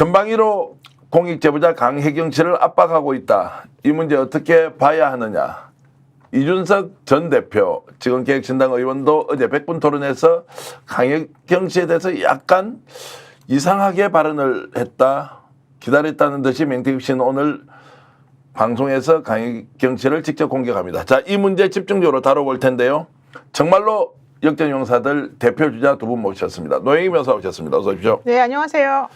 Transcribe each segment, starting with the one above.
전방위로 공익제보자 강혜경 씨를 압박하고 있다. 이 문제 어떻게 봐야 하느냐. 이준석 전 대표, 지금개혁신당 의원도 어제 백분 토론에서 강혜경 씨에 대해서 약간 이상하게 발언을 했다. 기다렸다는 듯이 명태균 씨는 오늘 방송에서 강혜경 씨를 직접 공격합니다. 자, 이 문제 집중적으로 다뤄볼 텐데요. 정말로 역전용사들 대표주자 두 분 모셨습니다. 노영희 변호사 오셨습니다. 어서 오십시오. 네, 안녕하세요.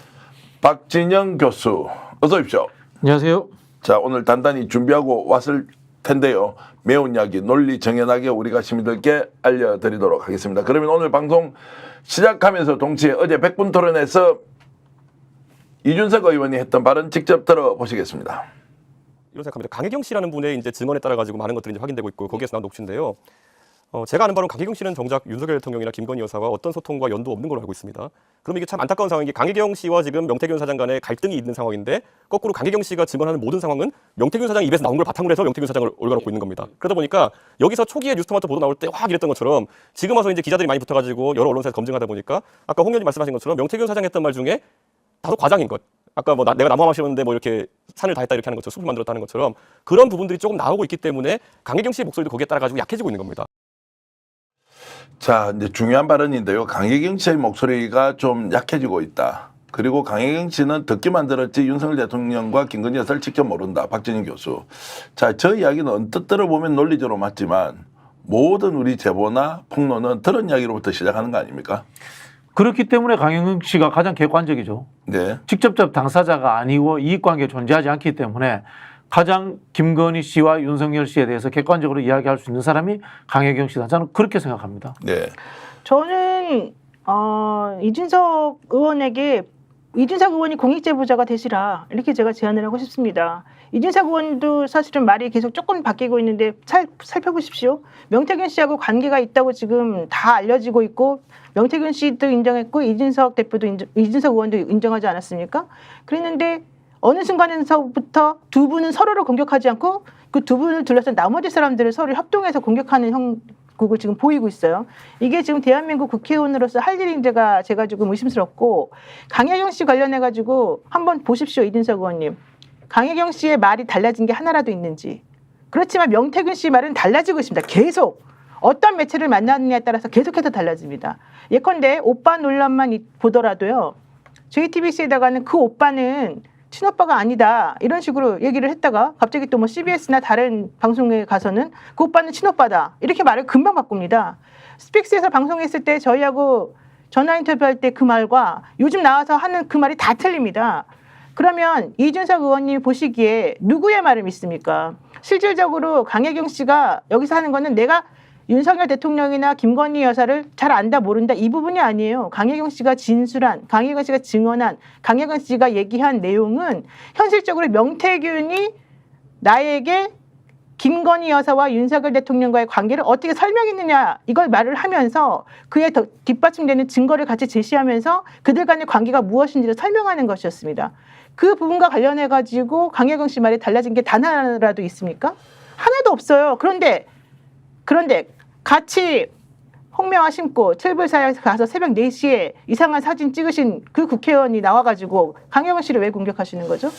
박진영 교수, 어서 오십시오. 안녕하세요. 자, 오늘 단단히 준비하고 왔을 텐데요. 매운 이야기 논리 정연하게 우리가 시민들께 알려드리도록 하겠습니다. 그러면 오늘 방송 시작하면서 동시에 어제 백분 토론에서 이준석 의원이 했던 발언 직접 들어보시겠습니다. 이런 생각합니다. 강혜경 씨라는 분의 이제 증언에 따라 가지고 많은 것들이 이제 확인되고 있고 거기에서 나온 녹취인데요. 제가 아는 바로는 강혜경 씨는 정작 윤석열 대통령이나 김건희 여사와 어떤 소통과 연도 없는 걸로 알고 있습니다. 그럼 이게 참 안타까운 상황인 게 강혜경 씨와 지금 명태균 사장 간에 갈등이 있는 상황인데 거꾸로 강혜경 씨가 증언하는 모든 상황은 명태균 사장 입에서 나온 걸 바탕으로 해서 명태균 사장을 올려놓고 있는 겁니다. 그러다 보니까 여기서 초기에 뉴스토마토 보도 나올 때 확 이랬던 것처럼 지금 와서 이제 기자들이 많이 붙어가지고 여러 언론사에서 검증하다 보니까 아까 홍 의원님 말씀하신 것처럼 명태균 사장 했던 말 중에 다소 과장인 것. 아까 뭐 내가 나무 마시는데 뭐 이렇게 산을 다 했다 이렇게 하는 것처럼 숲을 만들었다는 것처럼 그런 부분들이 조금 나오고 있기 때문에 강혜경 씨의 목소리도 거기에 따라 가지고 약해지고 있는 겁니다. 자, 이제 중요한 발언인데요. 강혜경 씨의 목소리가 좀 약해지고 있다. 그리고 강혜경 씨는 듣기만 들었지 윤석열 대통령과 김건희 여사를 직접 모른다. 박진영 교수. 자, 저 이야기는 언뜻 들어보면 논리적으로 맞지만 모든 우리 제보나 폭로는 들은 이야기로부터 시작하는 거 아닙니까? 그렇기 때문에 강혜경 씨가 가장 객관적이죠. 네. 직접적 당사자가 아니고 이익관계 존재하지 않기 때문에 가장 김건희 씨와 윤석열 씨에 대해서 객관적으로 이야기할 수 있는 사람이 강혜경 씨다. 저는 그렇게 생각합니다. 네. 저는 이준석 의원이 공익제보자가 되시라 이렇게 제가 제안을 하고 싶습니다. 이준석 의원도 사실은 말이 계속 조금 바뀌고 있는데 살펴보십시오. 명태균 씨하고 관계가 있다고 지금 다 알려지고 있고 명태균 씨도 인정했고 이준석 의원도 인정하지 않았습니까? 그랬는데 어느 순간에서부터 두 분은 서로를 공격하지 않고 그 두 분을 둘러싼 나머지 사람들을 서로 협동해서 공격하는 형국을 지금 보이고 있어요. 이게 지금 대한민국 국회의원으로서 할 일인지가 제가 조금 의심스럽고 강혜경 씨 관련해 가지고 한번 보십시오. 이준석 의원님. 강혜경 씨의 말이 달라진 게 하나라도 있는지. 그렇지만 명태균 씨 말은 달라지고 있습니다. 계속. 어떤 매체를 만나느냐에 따라서 계속해서 달라집니다. 예컨대 오빠 논란만 보더라도요. JTBC에다가는 그 오빠는 친오빠가 아니다 이런 식으로 얘기를 했다가 갑자기 또 뭐 CBS나 다른 방송에 가서는 그 오빠는 친오빠다 이렇게 말을 금방 바꿉니다. 스픽스에서 방송했을 때 저희하고 전화 인터뷰할 때 그 말과 요즘 나와서 하는 그 말이 다 틀립니다. 그러면 이준석 의원님이 보시기에 누구의 말을 믿습니까? 실질적으로 강혜경 씨가 여기서 하는 거는 내가 윤석열 대통령이나 김건희 여사를 잘 안다 모른다 이 부분이 아니에요. 강혜경 씨가 진술한, 강혜경 씨가 증언한, 강혜경 씨가 얘기한 내용은 현실적으로 명태균이 나에게 김건희 여사와 윤석열 대통령과의 관계를 어떻게 설명했느냐 이걸 말을 하면서 그에 뒷받침되는 증거를 같이 제시하면서 그들 간의 관계가 무엇인지를 설명하는 것이었습니다. 그 부분과 관련해 가지고 강혜경 씨 말이 달라진 게 단 하나라도 있습니까? 하나도 없어요. 그런데 같이 홍매화 심고 철불사에 가서 새벽 4시에 이상한 사진 찍으신 그 국회의원이 나와가지고 강혜경 씨를 왜 공격하시는 거죠?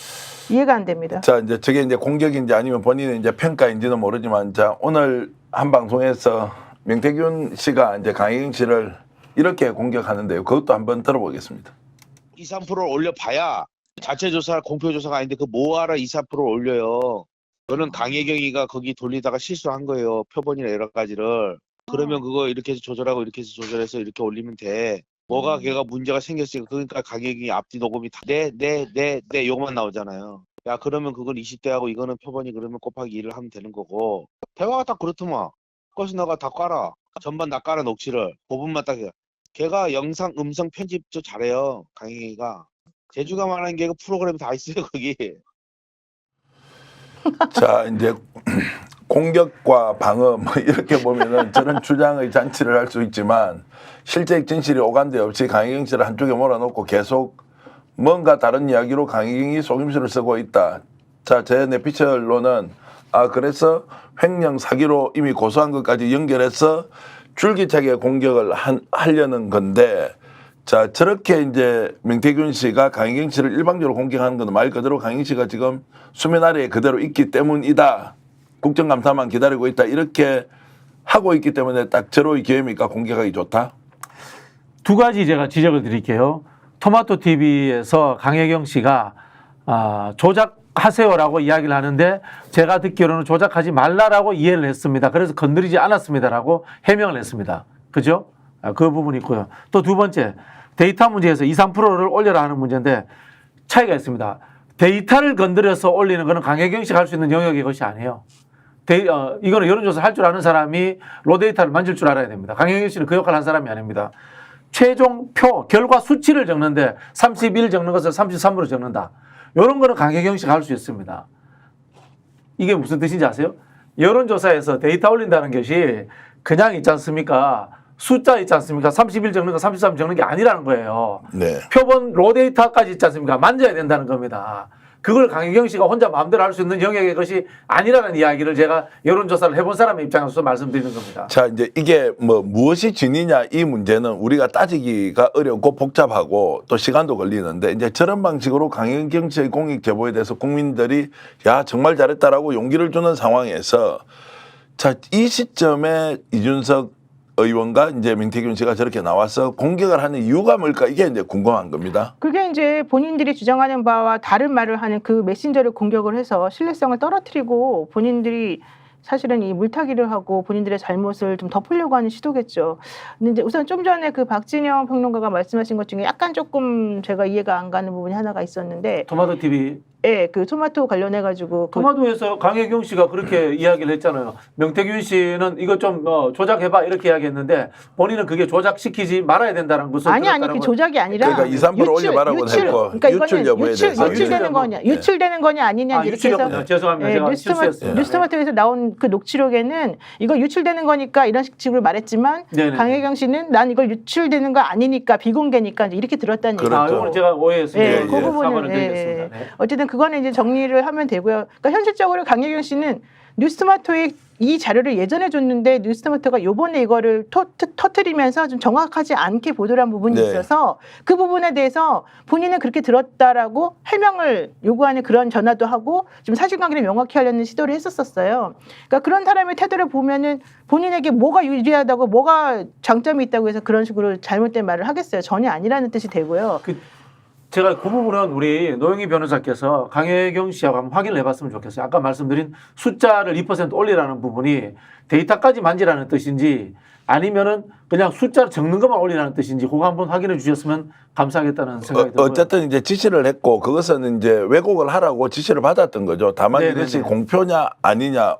이해가 안 됩니다. 자, 이제 저게 이제 공격인지 아니면 본인의 이제 평가인지는 모르지만, 자, 오늘 한 방송에서 명태균 씨가 이제 강혜경 씨를 이렇게 공격하는데요. 그것도 한번 들어보겠습니다. 2, 3%를 올려봐야 자체 조사, 공표 조사가 아닌데 그 뭐하러 2, 3%를 올려요. 그거는 강혜경이가 거기 돌리다가 실수한 거예요. 표본이나 여러 가지를. 그러면 그거 이렇게 해서 조절하고 이렇게 해서 조절해서 이렇게 올리면 돼. 뭐가 걔가 문제가 생겼으니까 그러니까 강혜경이 앞뒤 녹음이 다 네 요것만 나오잖아요. 야 그러면 그건 20대하고 이거는 표본이 그러면 곱하기 2를 하면 되는 거고. 대화가 딱 그렇더만. 그것이 너가 다 깔아. 전반 다 깔아 녹취를. 부분만 딱 해. 걔가 영상 음성 편집 좀 잘해요. 강혜경이가. 제주가 말하는 게 그 프로그램 다 있어요 거기. 자, 이제 공격과 방어 뭐 이렇게 보면은 저런 주장의 잔치를 할 수 있지만 실제 진실이 오간데 없이 강혜경 씨를 한쪽에 몰아놓고 계속 뭔가 다른 이야기로 강혜경이 속임수를 쓰고 있다. 자, 제 내피셜로는 그래서 횡령 사기로 이미 고소한 것까지 연결해서 줄기차게 공격을 하려는 건데, 자, 저렇게 이제 명태균 씨가 강혜경 씨를 일방적으로 공격하는 건 말 그대로 강혜경 씨가 지금 수면 아래에 그대로 있기 때문이다. 국정감사만 기다리고 있다. 이렇게 하고 있기 때문에 딱 저로의 기회입니까? 공격하기 좋다. 두 가지 제가 지적을 드릴게요. 토마토 TV에서 강혜경 씨가 조작하세요라고 이야기를 하는데 제가 듣기로는 조작하지 말라라고 이해를 했습니다. 그래서 건드리지 않았습니다라고 해명을 했습니다. 그죠? 그 부분이 있고요. 또 두 번째, 데이터 문제에서 2, 3%를 올려라 하는 문제인데 차이가 있습니다. 데이터를 건드려서 올리는 것은 강혜경 씨가 할 수 있는 영역의 것이 아니에요. 이거는 여론조사 할 줄 아는 사람이 로데이터를 만질 줄 알아야 됩니다. 강혜경 씨는 그 역할을 한 사람이 아닙니다. 최종 표, 결과 수치를 적는데 31 적는 것을 33으로 적는다. 이런 거는 강혜경 씨가 할 수 있습니다. 이게 무슨 뜻인지 아세요? 여론조사에서 데이터 올린다는 것이 그냥 있지 않습니까? 숫자 있지 않습니까? 31 적는 거 33 적는 게 아니라는 거예요. 네. 표본 로데이터까지 있지 않습니까? 만져야 된다는 겁니다. 그걸 강혜경 씨가 혼자 마음대로 할 수 있는 영역의 것이 아니라는 이야기를 제가 여론조사를 해본 사람의 입장에서 말씀드리는 겁니다. 자, 이제 이게 뭐 무엇이 진위냐 이 문제는 우리가 따지기가 어렵고 복잡하고 또 시간도 걸리는데 이제 저런 방식으로 강혜경 씨의 공익 제보에 대해서 국민들이 야, 정말 잘했다라고 용기를 주는 상황에서 자, 이 시점에 이준석 의원과 이제 명태균 씨가 저렇게 나와서 공격을 하는 이유가 뭘까 이게 이제 궁금한 겁니다. 그게 이제 본인들이 주장하는 바와 다른 말을 하는 그 메신저를 공격을 해서 신뢰성을 떨어뜨리고 본인들이 사실은 이 물타기를 하고 본인들의 잘못을 좀 덮으려고 하는 시도겠죠. 근데 이제 우선 좀 전에 그 박진영 평론가가 말씀하신 것 중에 약간 조금 제가 이해가 안 가는 부분이 하나가 있었는데, 토마토 TV. 예, 그 토마토 관련해 가지고 토마토에서 강혜경 씨가 그렇게 이야기를 했잖아요. 명태균 씨는 이거 좀 조작해봐 이렇게 이야기했는데 본인은 그게 조작시키지 말아야 된다는 것을 아니 그 들었다는 조작이 아니라 그러니까 2, 3% 올려봐라고 했고 그러니까 유출 이거는 여부에 대해서 유출되는 거냐, 유출되는 거냐 아니냐 이렇게 해서 유출이었군요. 죄송합니다. 제가 실수했어요. 뉴스토마토에서 나온 그 녹취록에는 이거 유출되는 거니까 이런 식으로 말했지만 네네. 강혜경 씨는 난 이걸 유출되는 거 아니니까 비공개니까 이제 이렇게 들었다는 얘기죠. 그렇죠. 이거는 제가 오해했습니다. 예, 예, 그 예. 부분은 사과를 드리겠습니다. 네. 어쨌든 그거는 이제 정리를 하면 되고요. 그러니까 현실적으로 강혜경 씨는 뉴스토마토에 이 자료를 예전에 줬는데 뉴스토마토가 요번에 이거를 터뜨리면서 좀 정확하지 않게 보도를 한 부분이 네. 있어서 그 부분에 대해서 본인은 그렇게 들었다라고 해명을 요구하는 그런 전화도 하고 좀 사실관계를 명확히 하려는 시도를 했었어요. 그러니까 그런 사람의 태도를 보면은 본인에게 뭐가 유리하다고 뭐가 장점이 있다고 해서 그런 식으로 잘못된 말을 하겠어요. 전혀 아니라는 뜻이 되고요. 제가 그 부분은 우리 노영희 변호사께서 강혜경 씨하고 한번 확인을 해봤으면 좋겠어요. 아까 말씀드린 숫자를 2% 올리라는 부분이 데이터까지 만지라는 뜻인지 아니면은 그냥 숫자를 적는 것만 올리라는 뜻인지 그거 한번 확인해 주셨으면 감사하겠다는 생각이 들고요. 어쨌든 이제 지시를 했고 그것은 이제 왜곡을 하라고 지시를 받았던 거죠. 다만 네네네. 이것이 공표냐 아니냐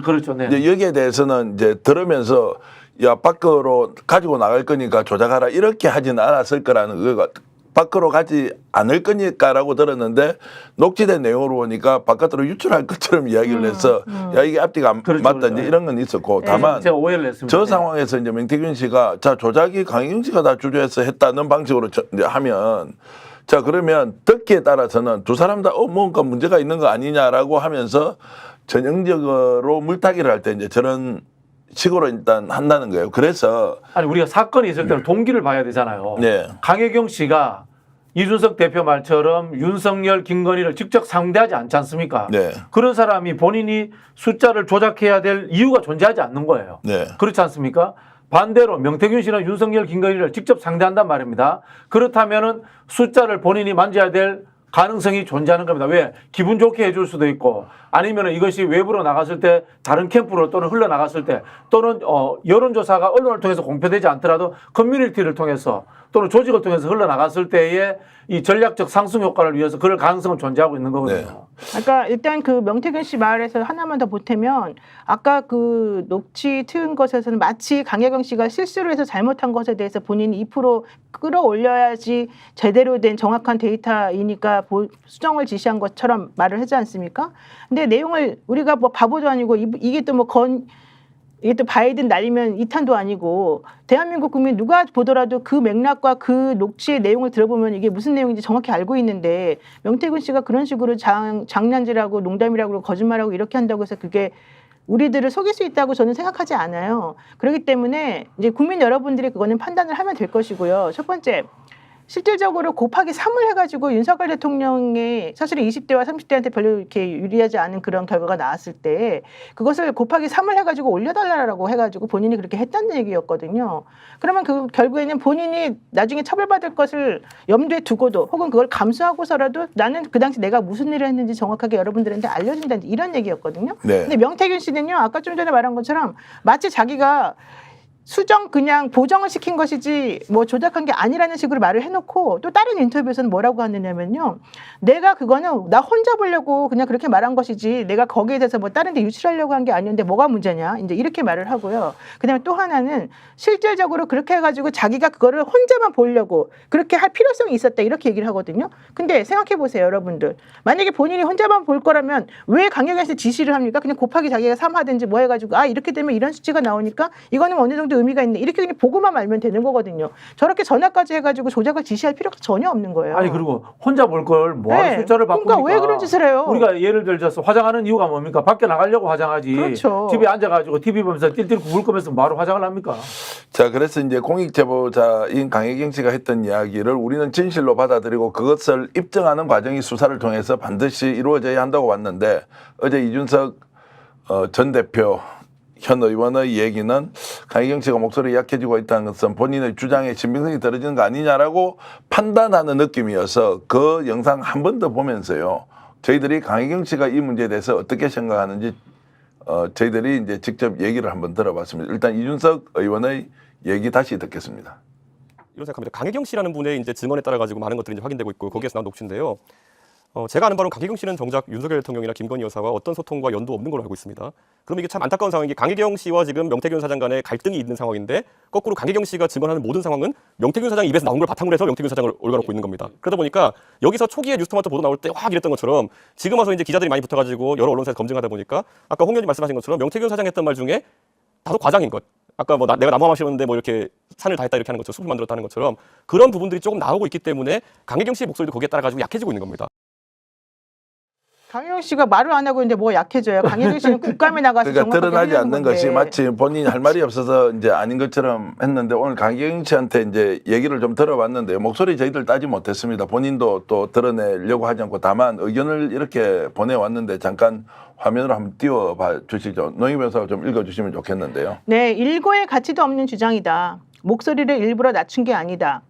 그렇죠. 네. 이제 여기에 대해서는 이제 들으면서 야 밖으로 가지고 나갈 거니까 조작하라 이렇게 하지는 않았을 거라는 그거 밖으로 가지 않을 거니까라고 들었는데 녹취된 내용으로 보니까 바깥으로 유출할 것처럼 이야기를 해서 야 이게 앞뒤가 안 그렇죠, 맞다 그렇죠. 이제 이런 건 있었고 네. 다만 제가 오해를 했습니다. 저 네. 상황에서 이제 명태균 씨가 자 조작이 강혜경 씨가 다 주도해서 했다는 방식으로 이제 하면 자 그러면 듣기에 따라서는 두 사람 다 뭔가 문제가 있는 거 아니냐라고 하면서 전형적으로 물타기를 할 때 이제 저런 식으로 일단 한다는 거예요. 그래서 아니 우리가 사건이 있을 때는 동기를 봐야 되잖아요. 네. 강혜경 씨가 이준석 대표 말처럼 윤석열, 김건희를 직접 상대하지 않지 않습니까? 네. 그런 사람이 본인이 숫자를 조작해야 될 이유가 존재하지 않는 거예요. 네. 그렇지 않습니까? 반대로 명태균 씨는 윤석열, 김건희를 직접 상대한단 말입니다. 그렇다면은 숫자를 본인이 만져야 될 가능성이 존재하는 겁니다. 왜? 기분 좋게 해줄 수도 있고 아니면 이것이 외부로 나갔을 때 다른 캠프로 또는 흘러나갔을 때 또는 여론조사가 언론을 통해서 공표되지 않더라도 커뮤니티를 통해서 또는 조직을 통해서 흘러나갔을 때의 이 전략적 상승 효과를 위해서 그럴 가능성은 존재하고 있는 거거든요. 네. 그러니까 일단 그 명태균 씨 말에서 하나만 더 보태면 아까 그 녹취 트은 것에서는 마치 강혜경 씨가 실수를 해서 잘못한 것에 대해서 본인이 2% 끌어올려야지 제대로 된 정확한 데이터이니까 수정을 지시한 것처럼 말을 하지 않습니까? 근데 내용을 우리가 뭐 바보도 아니고 이게 또 뭐 이게 또 바이든 날리면 2탄도 아니고 대한민국 국민 누가 보더라도 그 맥락과 그 녹취의 내용을 들어보면 이게 무슨 내용인지 정확히 알고 있는데 명태균 씨가 그런 식으로 장난질하고 농담이라고 거짓말하고 이렇게 한다고 해서 그게 우리들을 속일 수 있다고 저는 생각하지 않아요. 그렇기 때문에 이제 국민 여러분들이 그거는 판단을 하면 될 것이고요. 첫 번째, 실질적으로 곱하기 3을 해가지고 윤석열 대통령이 사실은 20대와 30대한테 별로 이렇게 유리하지 않은 그런 결과가 나왔을 때 그것을 곱하기 3을 해가지고 올려달라고 해가지고 본인이 그렇게 했다는 얘기였거든요. 그러면 그 결국에는 본인이 나중에 처벌받을 것을 염두에 두고도 혹은 그걸 감수하고서라도 나는 그 당시 내가 무슨 일을 했는지 정확하게 여러분들한테 알려준다는 이런 얘기였거든요. 네. 근데 명태균 씨는요, 아까 좀 전에 말한 것처럼 마치 자기가 수정 그냥 보정을 시킨 것이지 뭐 조작한 게 아니라는 식으로 말을 해놓고 또 다른 인터뷰에서는 뭐라고 하느냐면요, 내가 그거는 나 혼자 보려고 그냥 그렇게 말한 것이지 내가 거기에 대해서 뭐 다른 데 유출하려고 한 게 아니었는데 뭐가 문제냐 이제 이렇게 말을 하고요. 그다음에 또 하나는 실질적으로 그렇게 해가지고 자기가 그거를 혼자만 보려고 그렇게 할 필요성이 있었다 이렇게 얘기를 하거든요. 근데 생각해 보세요, 여러분들. 만약에 본인이 혼자만 볼 거라면 왜 강력한테 지시를 합니까? 그냥 곱하기 자기가 3 하든지 뭐 해가지고 아 이렇게 되면 이런 수치가 나오니까 이거는 어느 정도 의미가 있네 이렇게 그냥 보고만 말면 되는 거거든요. 저렇게 전화까지 해가지고 조작을 지시할 필요가 전혀 없는 거예요. 아니 그리고 혼자 볼 걸 뭐하러 네. 숫자를 바꾸니까. 그러니까 왜 그런 짓을 해요? 우리가 예를 들어서 화장하는 이유가 뭡니까? 밖에 나가려고 화장하지. 그렇죠. 집에 앉아가지고 TV 보면서 띨띨 구울 거면서 뭐하러 화장을 합니까? 자, 그래서 이제 공익제보자인 강혜경 씨가 했던 이야기를 우리는 진실로 받아들이고 그것을 입증하는 과정이 수사를 통해서 반드시 이루어져야 한다고 봤는데 어제 이준석 전 대표 현 의원의 얘기는 강혜경 씨가 목소리 약해지고 있다는 것은 본인의 주장에 신빙성이 떨어지는 거 아니냐라고 판단하는 느낌이어서 그 영상 한 번 더 보면서요, 저희들이 강혜경 씨가 이 문제에 대해서 어떻게 생각하는지 저희들이 이제 직접 얘기를 한번 들어봤습니다. 일단 이준석 의원의 얘기 다시 듣겠습니다. 이런 생각합니다. 강혜경 씨라는 분의 이제 증언에 따라 가지고 많은 것들이 이제 확인되고 있고 거기에서 나온 녹취인데요. 제가 아는 바로는 강혜경 씨는 정작 윤석열 대통령이나 김건희 여사와 어떤 소통과 연도 없는 걸로 알고 있습니다. 그럼 이게 참 안타까운 상황인 게 강혜경 씨와 지금 명태균 사장 간에 갈등이 있는 상황인데 거꾸로 강혜경 씨가 증언하는 모든 상황은 명태균 사장 입에서 나온 걸 바탕으로 해서 명태균 사장을 올려놓고 있는 겁니다. 그러다 보니까 여기서 초기에 뉴스토마토 보도 나올 때 확 이랬던 것처럼 지금 와서 이제 기자들이 많이 붙어가지고 여러 언론사에서 검증하다 보니까 아까 홍 의원님 말씀하신 것처럼 명태균 사장 했던 말 중에 다소 과장인 것. 아까 뭐 내가 나무 마시는데 뭐 이렇게 산을 다 했다 이렇게 하는 것처럼 숲을 만들었다는 것처럼 그런 부분들이 조금 나오고 있기 때문에 강혜경 씨의 목소리도 거기에 따라 가지고 약해지고 있는 겁니다. 강혜경 씨가 말을 안 하고 있는데 뭐 약해져요. 강혜경 씨는 국감에 나가서 그러니까 정확하게 드러나지 하려는 않는 건데. 것이 마치 본인이 할 말이 없어서 이제 아닌 것처럼 했는데 오늘 강혜경 씨한테 이제 얘기를 좀 들어봤는데요. 목소리 저희들 따지 못했습니다. 본인도 또 드러내려고 하지 않고 다만 의견을 이렇게 보내왔는데 잠깐 화면으로 한번 띄워봐 주시죠. 노희 변호사가 좀 읽어주시면 좋겠는데요. 네, 일고의 가치도 없는 주장이다. 목소리를 일부러 낮춘 게 아니다.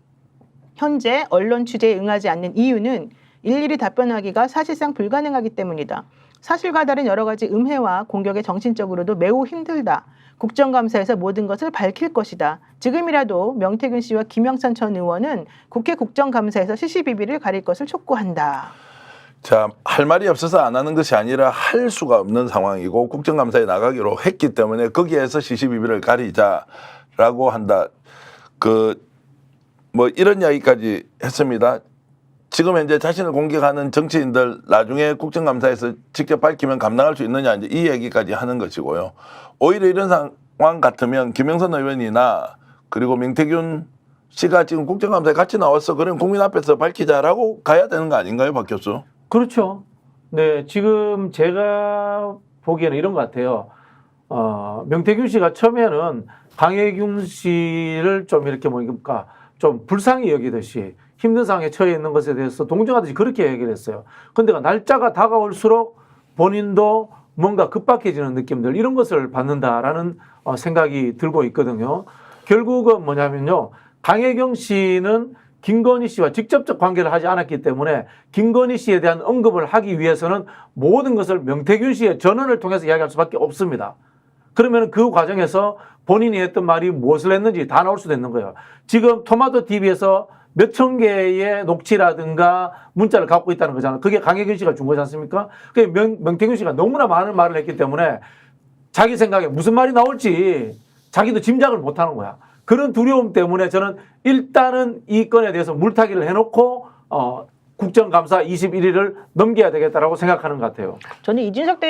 현재 언론 취재에 응하지 않는 이유는 일일이 답변하기가 사실상 불가능하기 때문이다. 사실과 다른 여러 가지 음해와 공격에 정신적으로도 매우 힘들다. 국정감사에서 모든 것을 밝힐 것이다. 지금이라도 명태균 씨와 김영찬 전 의원은 국회 국정감사에서 시시비비를 가릴 것을 촉구한다. 자, 할 말이 없어서 안 하는 것이 아니라 할 수가 없는 상황이고 국정감사에 나가기로 했기 때문에 거기에서 시시비비를 가리자라고 한다. 뭐 이런 이야기까지 했습니다. 지금 현재 자신을 공격하는 정치인들 나중에 국정감사에서 직접 밝히면 감당할 수 있느냐 이제 이 얘기까지 하는 것이고요. 오히려 이런 상황 같으면 김영선 의원이나 그리고 명태균 씨가 지금 국정감사에 같이 나왔어. 그럼 국민 앞에서 밝히자라고 가야 되는 거 아닌가요, 박 교수? 그렇죠. 네, 지금 제가 보기에는 이런 것 같아요. 명태균 씨가 처음에는 강혜경 씨를 좀 이렇게 뭡니까 좀 불쌍히 여기듯이 힘든 상황에 처해 있는 것에 대해서 동정하듯이 그렇게 얘기를 했어요. 근데 날짜가 다가올수록 본인도 뭔가 급박해지는 느낌들 이런 것을 받는다라는 생각이 들고 있거든요. 결국은 뭐냐면요. 강혜경 씨는 김건희 씨와 직접적 관계를 하지 않았기 때문에 김건희 씨에 대한 언급을 하기 위해서는 모든 것을 명태균 씨의 전언을 통해서 이야기할 수밖에 없습니다. 그러면 그 과정에서 본인이 했던 말이 무엇을 했는지 다 나올 수도 있는 거예요. 지금 토마토 TV에서 몇천 개의 녹취라든가 문자를 갖고 있다는 거잖아요. 그게 강혜균 씨가 준 거지 않습니까? 명태균 씨가 너무나 많은 말을 했기 때문에 자기 생각에 무슨 말이 나올지 자기도 짐작을 못하는 거야. 그런 두려움 때문에 저는 일단은 이 건에 대해서 물타기를 해놓고 국정감사 21일을 넘겨야 되겠다라고 생각하는 것 같아요. 저는 이준석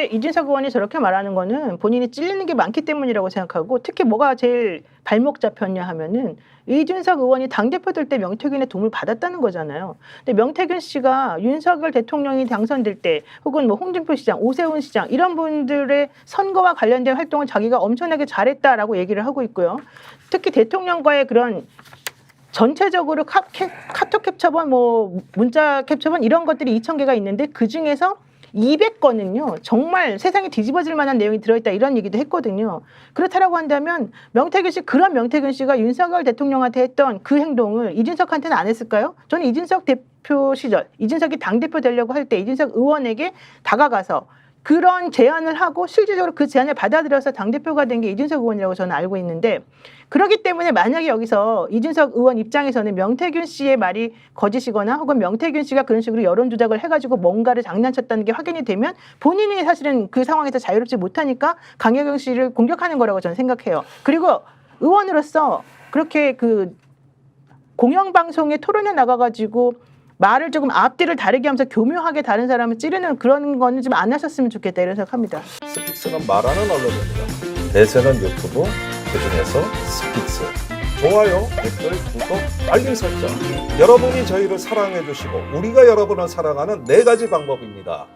의원이 저렇게 말하는 거는 본인이 찔리는 게 많기 때문이라고 생각하고, 특히 뭐가 제일 발목 잡혔냐 하면은 이준석 의원이 당대표 될 때 명태균의 도움을 받았다는 거잖아요. 근데 명태균 씨가 윤석열 대통령이 당선될 때 혹은 뭐 홍준표 시장, 오세훈 시장 이런 분들의 선거와 관련된 활동을 자기가 엄청나게 잘했다라고 얘기를 하고 있고요. 특히 대통령과의 그런 전체적으로 카톡 캡처본, 뭐 문자 캡처본 이런 것들이 2,000개가 있는데 그 중에서 200건은요 정말 세상이 뒤집어질 만한 내용이 들어있다 이런 얘기도 했거든요. 그렇다라고 한다면 그런 명태균 씨가 윤석열 대통령한테 했던 그 행동을 이준석한테는 안 했을까요? 저는 이준석 대표 시절, 이준석이 당대표 되려고 할 때 이준석 의원에게 다가가서 그런 제안을 하고 실질적으로 그 제안을 받아들여서 당대표가 된 게 이준석 의원이라고 저는 알고 있는데, 그렇기 때문에 만약에 여기서 이준석 의원 입장에서는 명태균 씨의 말이 거짓이거나 혹은 명태균 씨가 그런 식으로 여론 조작을 해가지고 뭔가를 장난쳤다는 게 확인이 되면 본인이 사실은 그 상황에서 자유롭지 못하니까 강혜경 씨를 공격하는 거라고 저는 생각해요. 그리고 의원으로서 그렇게 그 공영방송에 토론에 나가가지고 말을 조금 앞뒤를 다르게 하면서 교묘하게 다른 사람을 찌르는 그런 거는 좀 안 하셨으면 좋겠다 이런 생각합니다. 스픽스는 말하는 언론입니다. 대세는 유튜브, 그중에서 스픽스. 좋아요, 댓글, 구독, 알림 설정. 여러분이 저희를 사랑해 주시고 우리가 여러분을 사랑하는 4가지 방법입니다.